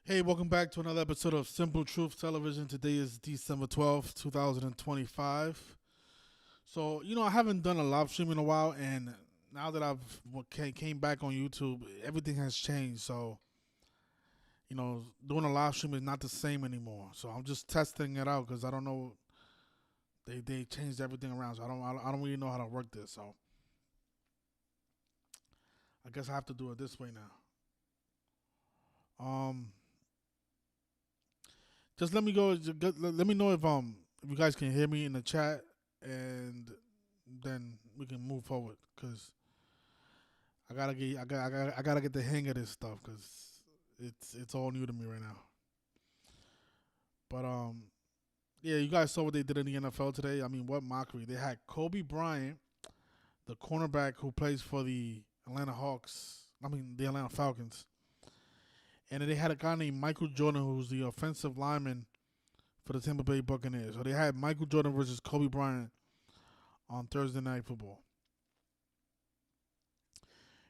Hey, welcome back to another episode of Simple Truth Television. Today is December 12th, 2025. So, I haven't done a live stream in a while, and now that came back on YouTube, everything has changed. So, doing a live stream is not the same anymore. So, I'm just testing it out because I don't know. They changed everything around, so I don't really know how to work this. So, I guess I have to do it this way now. Just let me go. Let me know if you guys can hear me in the chat, and then we can move forward. Cause I gotta get the hang of this stuff. Cause it's all new to me right now. But yeah, you guys saw what they did in the NFL today. I mean, what mockery! They had Kobe Bryant, the cornerback who plays for the Atlanta Hawks. I mean, the Atlanta Falcons. And then they had a guy named Michael Jordan, who's the offensive lineman for the Tampa Bay Buccaneers. So they had Michael Jordan versus Kobe Bryant on Thursday Night Football.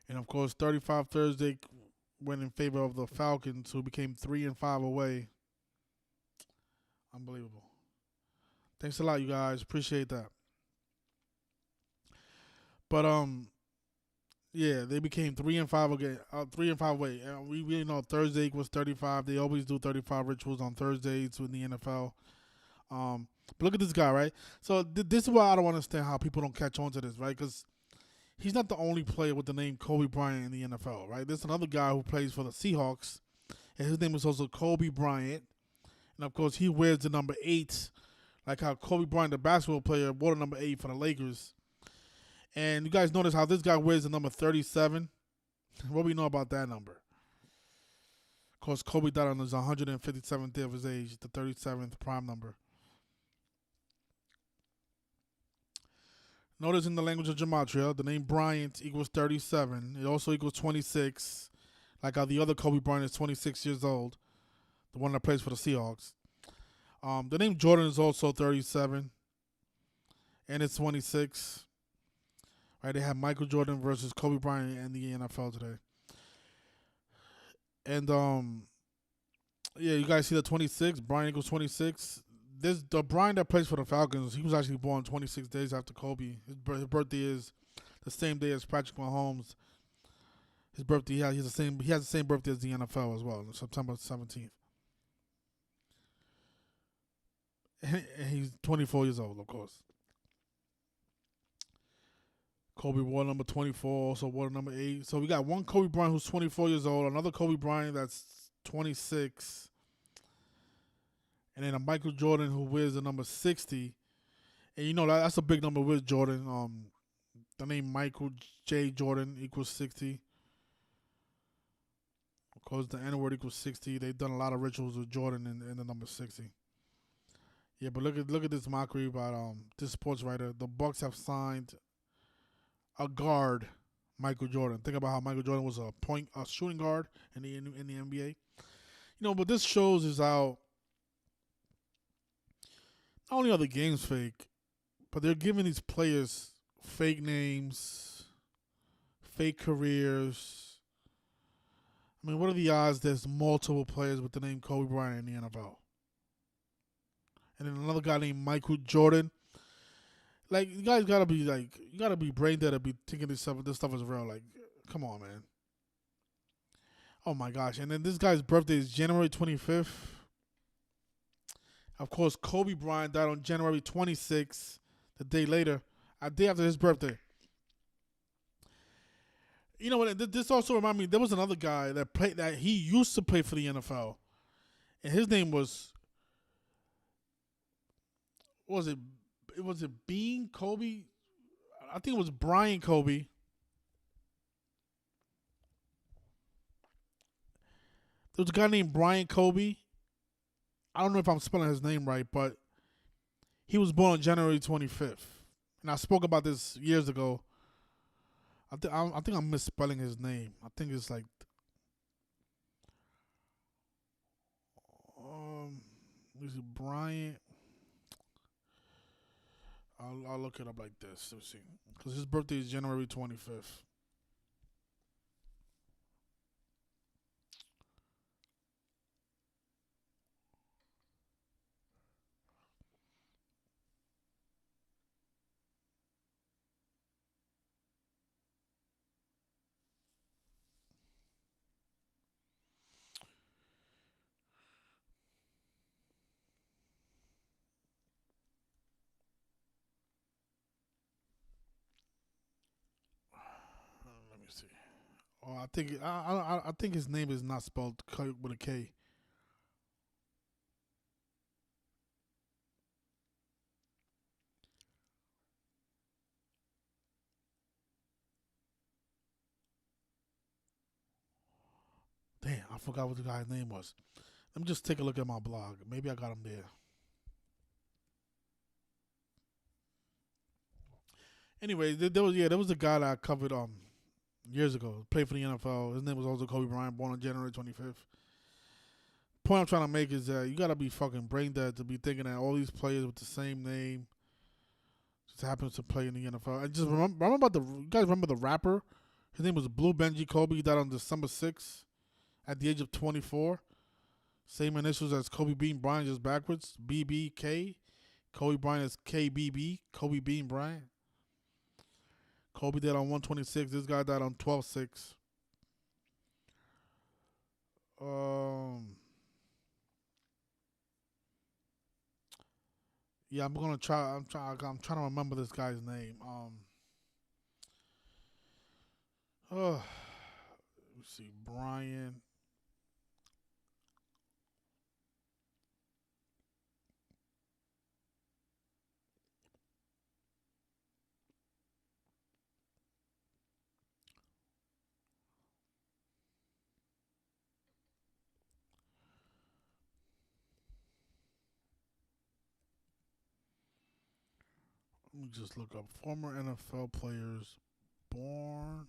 And of course, 35 Thursday went in favor of the Falcons, who became 3-5 away. Unbelievable. Thanks a lot, you guys. Appreciate that. But yeah, they became 3-5 again. 3-5 away. We really know Thursday was 35. They always do 35 rituals on Thursdays in the NFL. But look at this guy, right? So this is why I don't understand how people don't catch on to this, right? Because he's not the only player with the name Kobe Bryant in the NFL, right? There's another guy who plays for the Seahawks, and his name is also Kobe Bryant. And of course, he wears the number 8, like how Kobe Bryant, the basketball player, wore the number 8 for the Lakers. And you guys notice how this guy wears the number 37. What do we know about that number? Of course, Kobe died on his 157th day of his age, the 37th prime number. Notice in the language of gematria, the name Bryant equals 37. It also equals 26, like how the other Kobe Bryant is 26 years old, the one that plays for the Seahawks. The name Jordan is also 37, and it's 26. Right, they have Michael Jordan versus Kobe Bryant in the NFL today. And yeah, you guys see the 26. Bryant equals 26. The Bryant that plays for the Falcons, he was actually born 26 days after Kobe. His birthday is the same day as Patrick Mahomes. His birthday, he has the same birthday as the NFL as well, September 17th. And he's 24 years old, of course. Kobe wore number 24, also wore number 8. So we got one Kobe Bryant who's 24 years old, another Kobe Bryant that's 26, and then a Michael Jordan who wears the number 60. And that's a big number with Jordan. The name Michael J. Jordan equals 60. Of course, the N word equals 60. They've done a lot of rituals with Jordan in the number 60. Yeah, but look at this mockery about this sports writer. The Bucks have signed a guard, Michael Jordan. Think about how Michael Jordan was a shooting guard in the NBA. But this shows is how not only are the games fake, but they're giving these players fake names, fake careers. I mean, what are the odds there's multiple players with the name Kobe Bryant in the NFL? And then another guy named Michael Jordan. Like, you guys gotta be brain dead to be thinking this stuff is real. Like, come on, man. Oh my gosh. And then this guy's birthday is January 25th. Of course, Kobe Bryant died on January 26th, the day later, a day after his birthday. You know what? This also reminds me, there was another guy that he used to play for the NFL. And his name was what was it Bean Kobe? I think it was Brian Kobe. There was a guy named Brian Kobe. I don't know if I'm spelling his name right, but he was born on January 25th. And I spoke about this years ago. I think I'm misspelling his name. I think it's like is it Bryant? I'll look it up like this. Let's see, because his birthday is January 25th. me see. Oh, I think his name is not spelled with a K. Damn, I forgot what the guy's name was. Let me just take a look at my blog. Maybe I got him there. Anyway, there was a guy that I covered years ago. Played for the NFL. His name was also Kobe Bryant, born on January 25th. Point I'm trying to make is that you gotta be fucking brain dead to be thinking that all these players with the same name just happens to play in the NFL. And just remember you guys remember the rapper? His name was Blue Benji Kobe. He died on December 6th at the age of 24. Same initials as Kobe Bean Bryant, just backwards. BBK. Kobe Bryant is KBB. Kobe Bean Bryant. Kobe died on 126. This guy died on 12/6. Yeah, I'm gonna try. I'm trying to remember this guy's name. Let me see, Brian. Let me just look up former NFL players born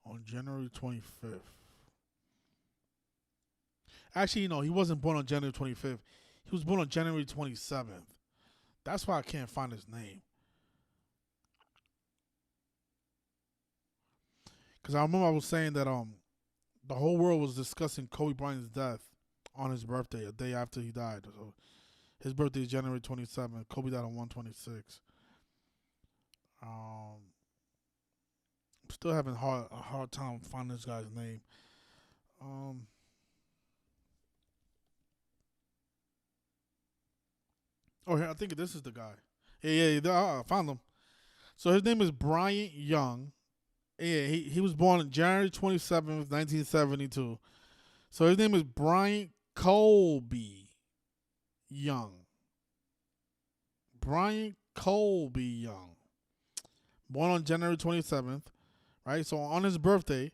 on January 25th. Actually, no, he wasn't born on January 25th. He was born on January 27th. That's why I can't find his name. Because I remember I was saying that the whole world was discussing Kobe Bryant's death on his birthday, a day after he died. So his birthday is January 27th. Kobe died on 126. I'm still having a hard time finding this guy's name. Um, oh, here, I think this is the guy. Yeah, I found him. So his name is Bryant Young. Yeah, he was born on January 27th, 1972. So his name is Bryant Colby Young. Bryant Colby Young. Born on January 27th, right? So on his birthday,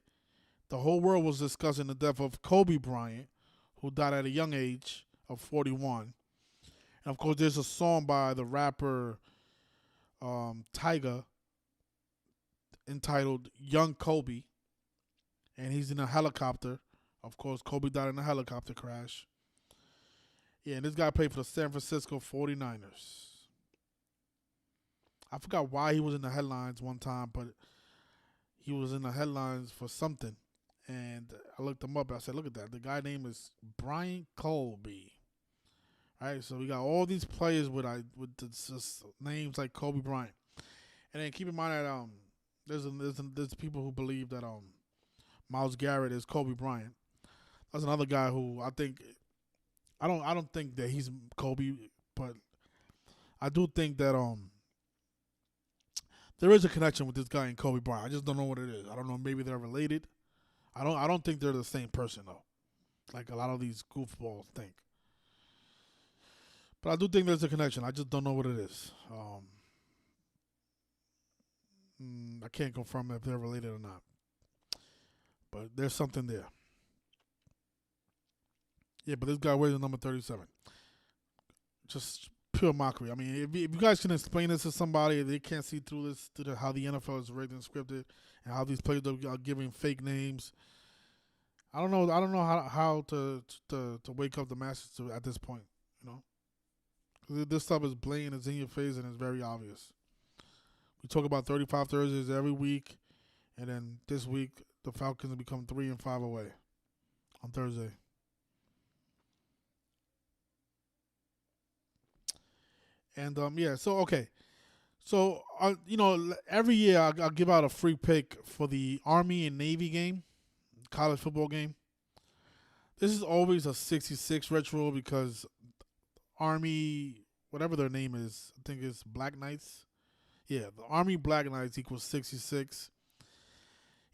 the whole world was discussing the death of Kobe Bryant, who died at a young age of 41. And of course, there's a song by the rapper Tyga entitled Young Kobe. And he's in a helicopter. Of course, Kobe died in a helicopter crash. Yeah, and this guy played for the San Francisco 49ers. I forgot why he was in the headlines one time, but he was in the headlines for something. And I looked him up. I said, look at that. The guy name is Bryant Colby. All right, so we got all these players with just names like Kobe Bryant. And then keep in mind that there's people who believe that Myles Garrett is Kobe Bryant. That's another guy who I don't think that he's Kobe, but I do think that there is a connection with this guy and Kobe Bryant. I just don't know what it is. I don't know. Maybe they're related. I don't think they're the same person though, like a lot of these goofballs think. But I do think there's a connection. I just don't know what it is. I can't confirm if they're related or not. But there's something there. Yeah, but this guy wears the number 37. Just pure mockery. I mean, if you guys can explain this to somebody, if they can't see through this, how the NFL is rigged and scripted, and how these players are giving fake names. I don't know. I don't know how to wake up the masses at this point. You know, 'cause this stuff is blatant, it's in your face, and it's very obvious. We talk about 35 Thursdays every week, and then this week the Falcons have become 3-5 away on Thursday. And yeah, so okay, so every year I'll give out a free pick for the Army and Navy game, college football game. This is always a 66 retro because Army, whatever their name is, I think it's Black Knights. Yeah, the Army Black Knights equals 66.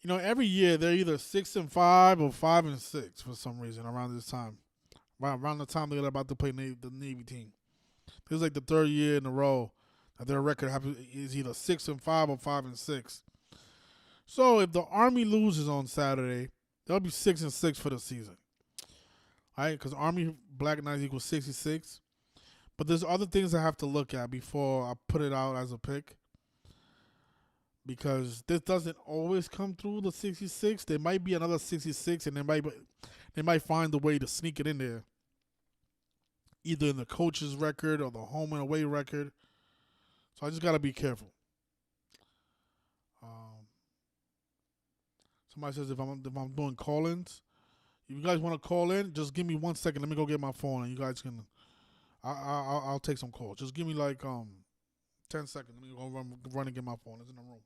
Every year they're either 6-5 or 5-6 for some reason around this time. Around the time they're about to play the Navy team. This is like the third year in a row that their record is either 6-5 or 5-6. So if the Army loses on Saturday, they'll be 6-6 for the season. All right, because Army Black Knights equals 66. But there's other things I have to look at before I put it out as a pick. Because this doesn't always come through the 66. There might be another 66, and they might find a way to sneak it in there, either in the coach's record or the home and away record. So I just gotta be careful. Um, Somebody says if I'm doing call-ins, if you guys want to call in, just give me 1 second. Let me go get my phone, and you guys can. I'll take some calls. Just give me like 10 seconds. Let me go run and get my phone. It's in the room.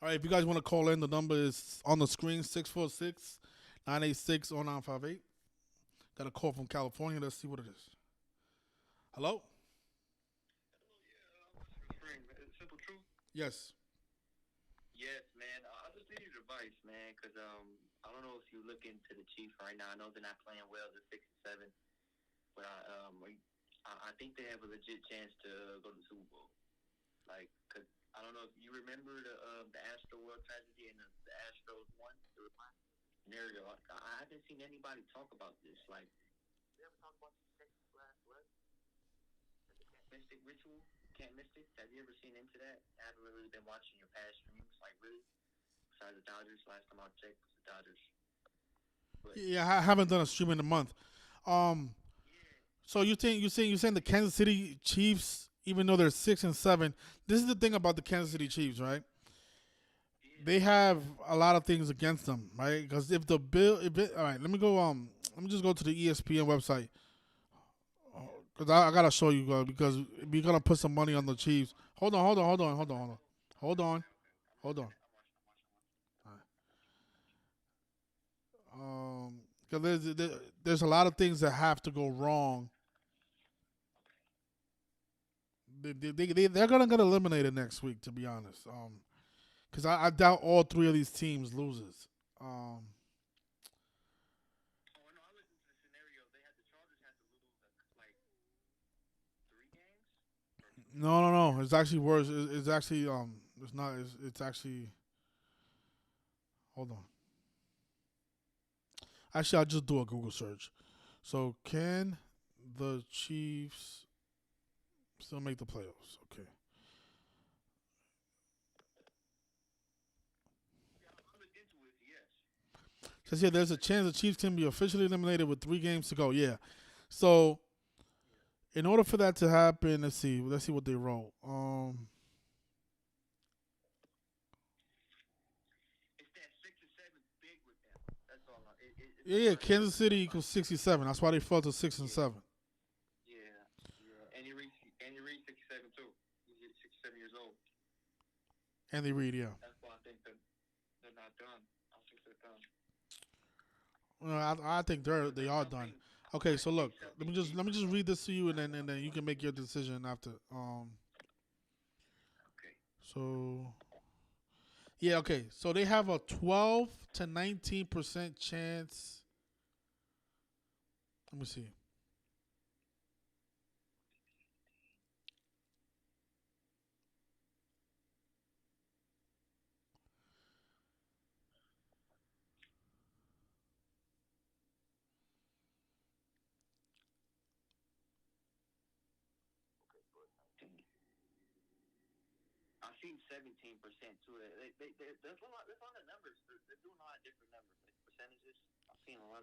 All right, if you guys want to call in, the number is on the screen 646-986-0958. Got a call from California. Let's see what it is. Hello? Yes. Yeah, I haven't done a stream in a month. Um, so you're saying the Kansas City Chiefs, even though they're 6-7, this is the thing about the Kansas City Chiefs, right? They have a lot of things against them, right? Because if the bill, if it, all right, let me go. Let me just go to the ESPN website because I gotta show you because we're gonna put some money on the Chiefs. Hold on. Because there's a lot of things that have to go wrong. They're gonna get eliminated next week, to be honest. Because I doubt all three of these teams loses. Um, no, no, no. It's actually worse. It's actually It's not. It's actually. Hold on. Actually, I'll just do a Google search. So, can the Chiefs still make the playoffs? Okay. Says here, there's a chance the Chiefs can be officially eliminated with 3 games to go. Yeah. So, in order for that to happen, let's see. Let's see what they wrote. Yeah, Kansas City equals 67. That's why they fell to 6-7. Andy Reid, yeah. I think they are done. Okay, so look, let me just read this to you, and then you can make your decision after. So yeah, okay. So they have a 12 to 19% chance. Let me see.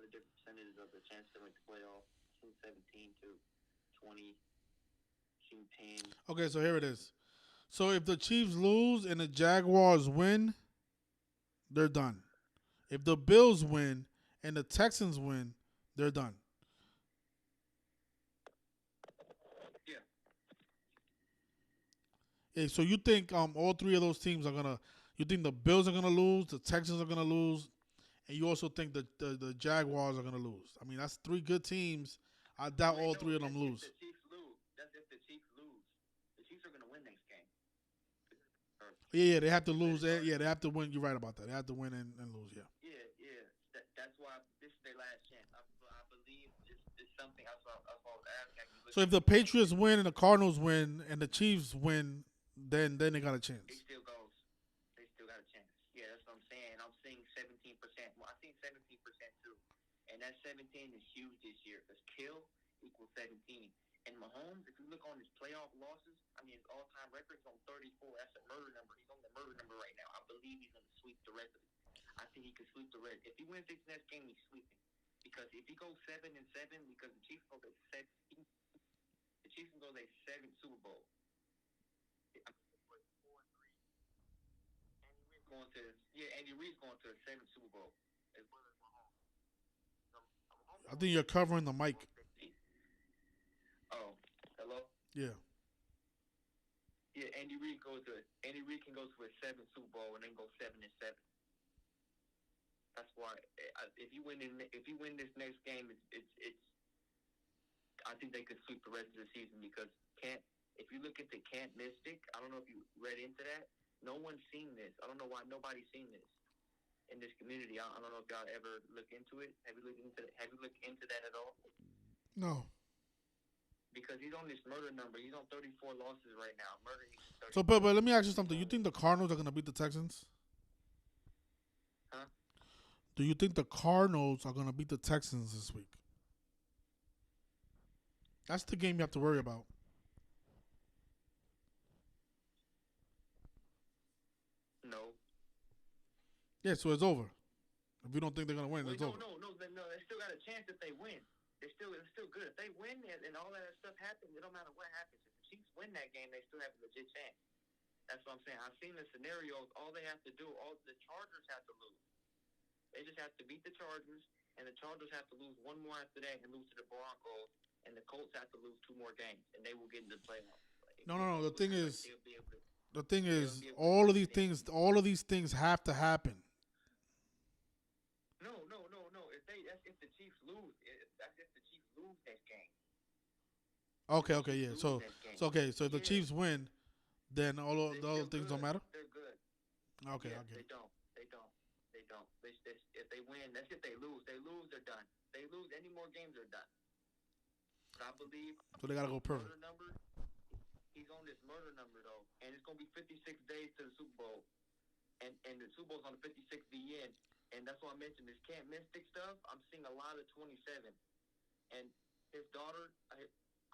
the different percentages of the chance to make the playoff. Team 17 to 20. Team 10. Okay, so here it is. So if the Chiefs lose and the Jaguars win, they're done. If the Bills win and the Texans win, they're done. Yeah. Hey, so you think all three of those teams are gonna? You think the Bills are gonna lose, the Texans are gonna lose, and you also think the Jaguars are gonna lose? I mean, that's three good teams. I doubt all three of them lose. If the Chiefs lose, that's if the Chiefs lose. The Chiefs are gonna win next game. Yeah, they have to lose. Yeah, they have to win. You're right about that. They have to win and lose. Yeah. Yeah. That's why this is their last chance. I believe it's something. That's why I was asking. So if the Patriots win and the Cardinals win and the Chiefs win, then they got a chance. They still goes. They still got a chance. Yeah, that's what I'm saying. I'm seeing 17%. Well, I think 17% too, and that 17 is huge this year because kill equals 17. And Mahomes, if you look on his playoff losses, I mean, his all-time record is on 34. That's a murder number. He's on the murder number right now. I believe he's going to sweep the rest of it. I think he could sweep the rest. If he wins this next game, he's sweeping. Because if he goes 7-7, because the Chiefs go to the Chiefs can go to a 7 Super Bowl. Andy Reid's going to a 7 Super Bowl as well as Mahomes. I think you're covering the mic. Oh, hello. Yeah. Yeah, Andy Reid can go to a 7 Super Bowl and then go 7-7. That's why if you win this next game, it's I think they could sweep the rest of the season because if you look into Camp Mystic, I don't know if you read into that. No one's seen this. I don't know why nobody's seen this in this community. I don't know if y'all ever look into it. Have you looked into that at all? No. Because he's on this murder number. He's on 34 losses right now. So, but let me ask you something. You think the Cardinals are going to beat the Texans? Huh? Do you think the Cardinals are going to beat the Texans this week? That's the game you have to worry about. No. Yeah, so it's over. If you don't think they're going to win, it's over. No. They still got a chance if they win. It's still good. If they win and all that stuff happens, it don't matter what happens. If the Chiefs win that game, they still have a legit chance. That's what I'm saying. I've seen the scenarios. All they have to do, all the Chargers have to lose. They just have to beat the Chargers, and the Chargers have to lose one more after that and lose to the Broncos, and the Colts have to lose 2 more games, and they will get into the playoffs. No. The thing is, all of these things have to happen. No. That's if the Chiefs lose. That's if the Chiefs lose that game. Okay, yeah. So if the Chiefs win, then all of the other things don't matter. They're good. Okay, yeah, I get it. They don't. If they win, that's if they lose. They lose, they're done. They lose any more games, they're done. But I believe. So they gotta go perfect. He's on this murder number though, and it's gonna be 56 days to the Super Bowl, and the Super Bowl's on the 56th end, and that's why I mentioned this Camp Mystic stuff. I'm seeing a lot of 27, and his daughter,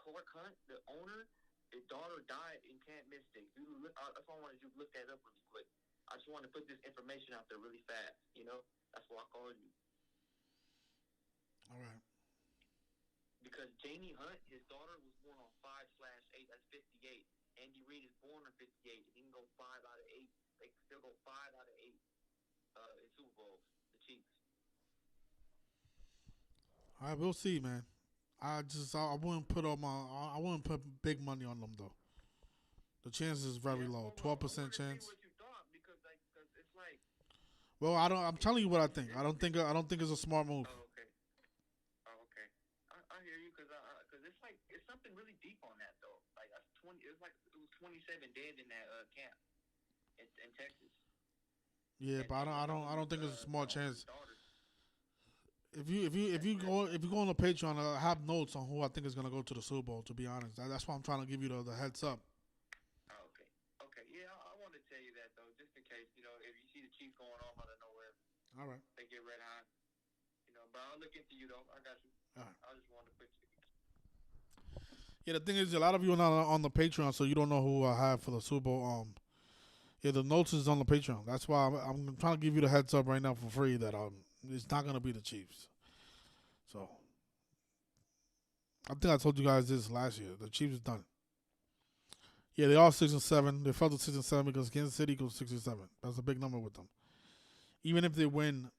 Clark Hunt, the owner, his daughter died in Camp Mystic. That's why I wanted you to look that up really quick. I just want to put this information out there really fast. That's why I called you. All right. Because Janie Hunt, his daughter, was born on 5/8. That's 58. Andy Reid is born on 58. He can go 5 out of 8. They can still go 5 out of 8 in Super Bowls. The Chiefs. All right, we'll see, man. I wouldn't put big money on them though. The chance is very low, 12% chance. What you thought, because it's like. Well, I'm telling you what I think. I don't think it's a smart move. Oh, okay. I hear you because it's something really deep on that though. Like it was 27 dead in that camp in Texas. Yeah, but I don't think it's a small chance. If you go on the Patreon, I have notes on who I think is gonna go to the Super Bowl. To be honest, that's why I'm trying to give you the heads up. Okay. Yeah, I want to tell you that though, just in case if you see the Chiefs going off out of nowhere, all right, they get red hot. But I'll look into you though. I got you. All right. I just wanted to put you. Yeah, the thing is, a lot of you are not on the Patreon, so you don't know who I have for the Super Bowl. Yeah, the notes is on the Patreon. That's why I'm trying to give you the heads up right now for free that it's not gonna be the Chiefs. So I think I told you guys this last year. The Chiefs is done. Yeah, they are 6-7. They fell to 6-7 because Kansas City goes 6-7. That's a big number with them. Even if they win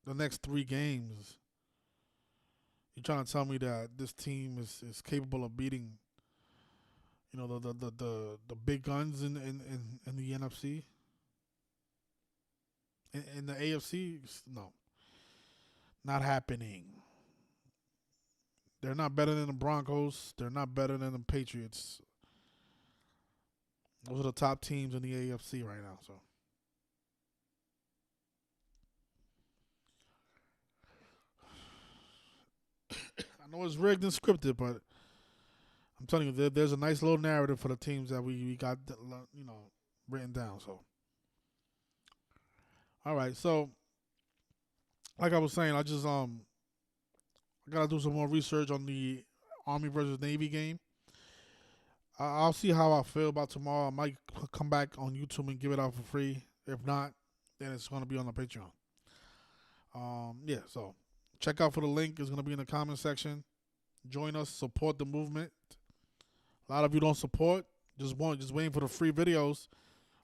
the next 3 games, you're trying to tell me that this team is capable of beating, the big guns in the NFC, in the AFC? No, not happening. They're not better than the Broncos. They're not better than the Patriots. Those are the top teams in the AFC right now. So I know it's rigged and scripted, but I'm telling you, there's a nice little narrative for the teams that we got, written down. So, all right. So, like I was saying, I gotta do some more research on the Army versus Navy game. I'll see how I feel about tomorrow. I might come back on YouTube and give it out for free. If not, then it's gonna be on the Patreon. Yeah. So, check out for the link. It's gonna be in the comment section. Join us. Support the movement. A lot of you don't support. Just waiting for the free videos.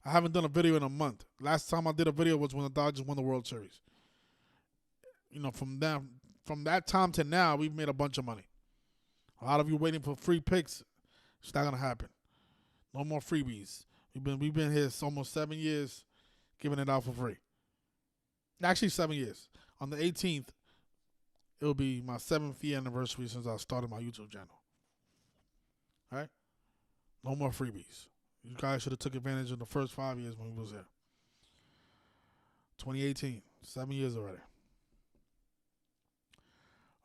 I haven't done a video in a month. Last time I did a video was when the Dodgers won the World Series. From that time to now, we've made a bunch of money. A lot of you waiting for free picks. It's not gonna happen. No more freebies. We've been here almost 7 years, giving it out for free. Actually, 7 years. On the 18th, it'll be my 7th year anniversary since I started my YouTube channel. All right. No more freebies. You guys should have took advantage of the first 5 years when we was there. 2018, 7 years already.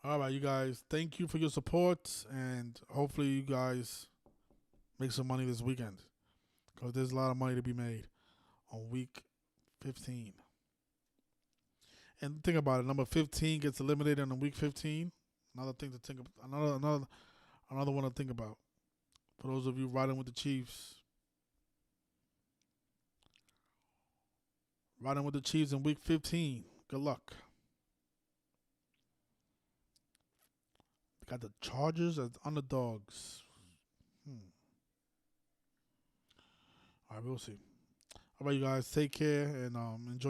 All right, you guys. Thank you for your support, and hopefully you guys make some money this weekend because there's a lot of money to be made on week 15. And think about it. Number 15 gets eliminated on week 15. Another thing to think about. Another one to think about. For those of you riding with the Chiefs. Riding with the Chiefs in week 15. Good luck. Got the Chargers as underdogs. All right, we'll see. All right, you guys. Take care and enjoy your